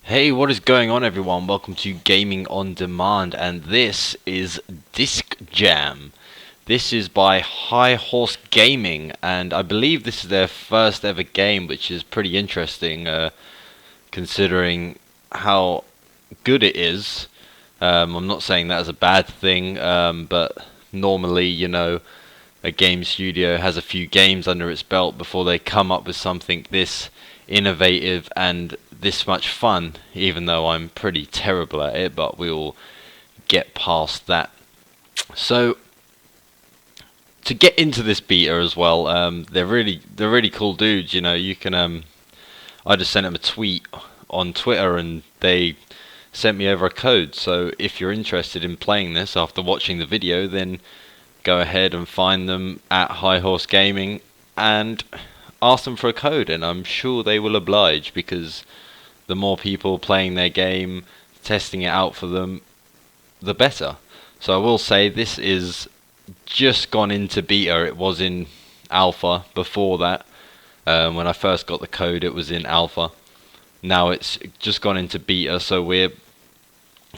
Hey, what is going on, everyone? Welcome to Gaming on Demand, and this is Disc Jam. This is by High Horse Gaming, and I believe this is their first ever game, which is pretty interesting, considering how good it is. I'm not saying that as a bad thing, but normally, a game studio has a few games under its belt before they come up with something this innovative and this much fun, even though I'm pretty terrible at it, but we'll get past that. So to get into this beta as well, they're really cool dudes. You can I just sent them a tweet on Twitter and they sent me over a code. So if you're interested in playing this after watching the video, then go ahead and find them at High Horse Gaming and ask them for a code, and I'm sure they will oblige, because the more people playing their game, testing it out for them, the better. So I will say this is just gone into beta. It was in alpha before that. When I first got the code, it was in alpha. Now it's just gone into beta, so we're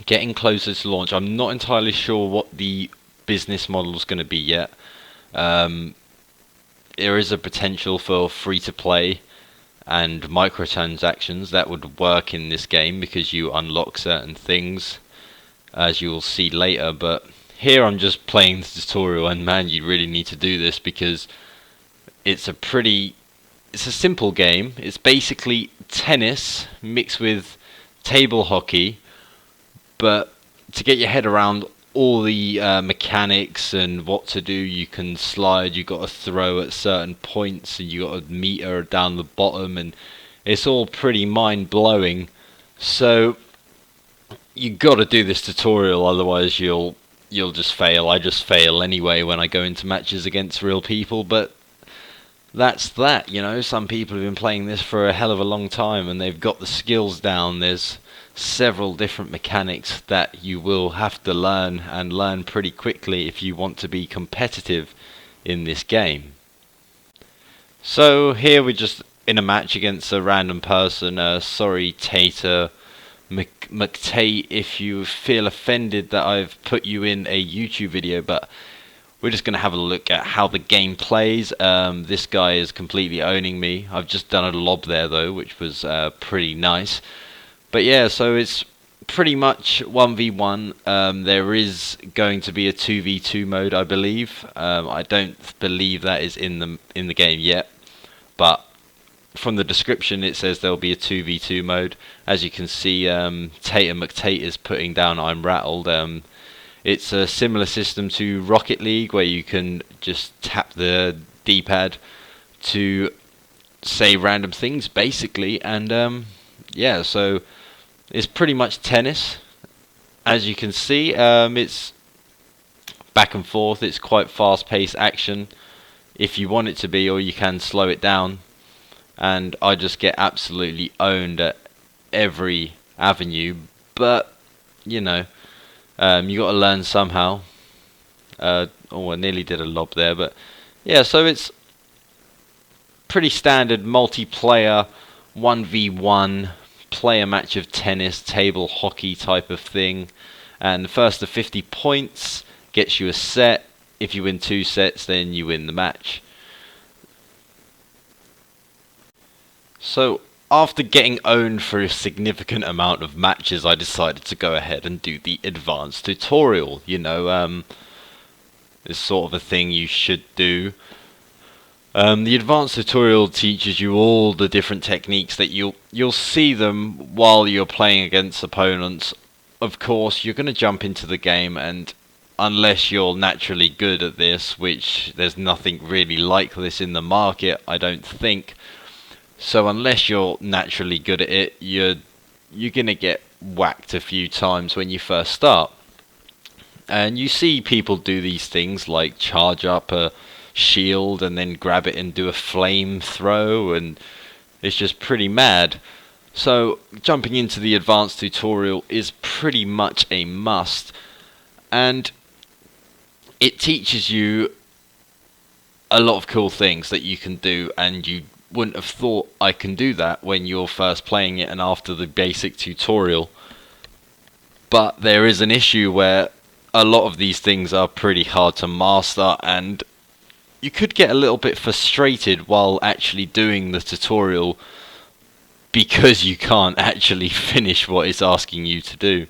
getting closer to launch. I'm not entirely sure what the business model is going to be yet. There is a potential for free-to-play and microtransactions that would work in this game, because you unlock certain things, as you will see later. But here I'm just playing the tutorial, and man, you really need to do this, because it's a simple game. It's basically tennis mixed with table hockey, but to get your head around all the mechanics and what to do, you can slide, you got to throw at certain points, and you got to meter down the bottom, and it's all pretty mind-blowing. So you got to do this tutorial, otherwise you'll just fail. I just fail anyway when I go into matches against real people, but that's that. Some people have been playing this for a hell of a long time and they've got the skills down. There's several different mechanics that you will have to learn, and learn pretty quickly, if you want to be competitive in this game. So here we're just in a match against a random person. Sorry, Tater McTate, if you feel offended that I've put you in a YouTube video, but we're just going to have a look at how the game plays. This guy is completely owning me. I've just done a lob there though, which was pretty nice. But yeah, so it's pretty much 1v1. There is going to be a 2v2 mode, I believe. I don't believe that is in the game yet, but from the description it says there'll be a 2v2 mode. As you can see, Tater McTate is putting down I'm Rattled. It's a similar system to Rocket League, where you can just tap the D-pad to say random things, basically, and yeah, so it's pretty much tennis. As you can see, it's back and forth. It's quite fast-paced action if you want it to be, or you can slow it down. And I just get absolutely owned at every avenue. But you got to learn somehow. I nearly did a lob there, but yeah. So it's pretty standard multiplayer 1v1 player match of tennis, table hockey type of thing, and the first to 50 points gets you a set. If you win 2 sets, then you win the match. So after getting owned for a significant amount of matches, I decided to go ahead and do the advanced tutorial. It's sort of a thing you should do. The advanced tutorial teaches you all the different techniques that you'll see them while you're playing against opponents. Of course, you're going to jump into the game, and unless you're naturally good at this, which there's nothing really like this in the market, I don't think. So unless you're naturally good at it, you're going to get whacked a few times when you first start. And you see people do these things like charge up a shield and then grab it and do a flame throw, and it's just pretty mad. So jumping into the advanced tutorial is pretty much a must, and it teaches you a lot of cool things that you can do, and you wouldn't have thought I can do that when you're first playing it and after the basic tutorial. But there is an issue where a lot of these things are pretty hard to master, and you could get a little bit frustrated while actually doing the tutorial because you can't actually finish what it's asking you to do.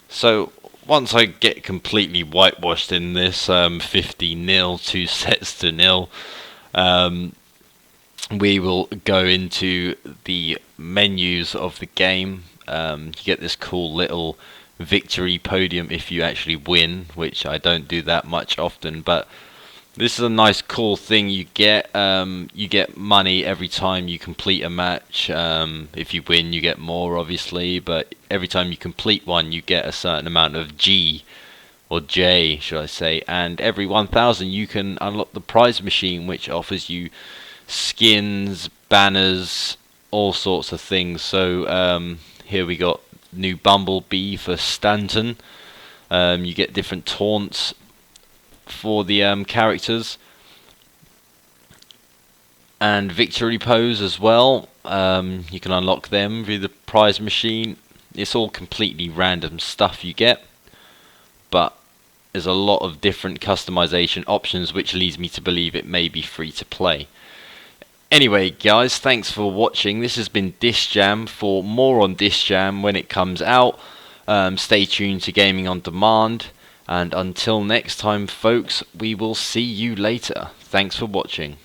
So once I get completely whitewashed in this, 50-0, 2 sets to nil, we will go into the menus of the game. You get this cool little victory podium if you actually win, which I don't do that much often, but this is a nice cool thing you get. You get money every time you complete a match. If you win you get more obviously, but every time you complete one you get a certain amount of G, or J should I say, and every 1000 you can unlock the prize machine, which offers you skins, banners, all sorts of things. So here we got new Bumblebee for Stanton. You get different taunts for the characters, and victory pose as well. You can unlock them through the prize machine. It's all completely random stuff you get, but there's a lot of different customization options, which leads me to believe it may be free to play. Anyway guys, thanks for watching. This has been Disc Jam. For more on Disc Jam when it comes out, stay tuned to Gaming on Demand, and until next time folks, we will see you later. Thanks for watching.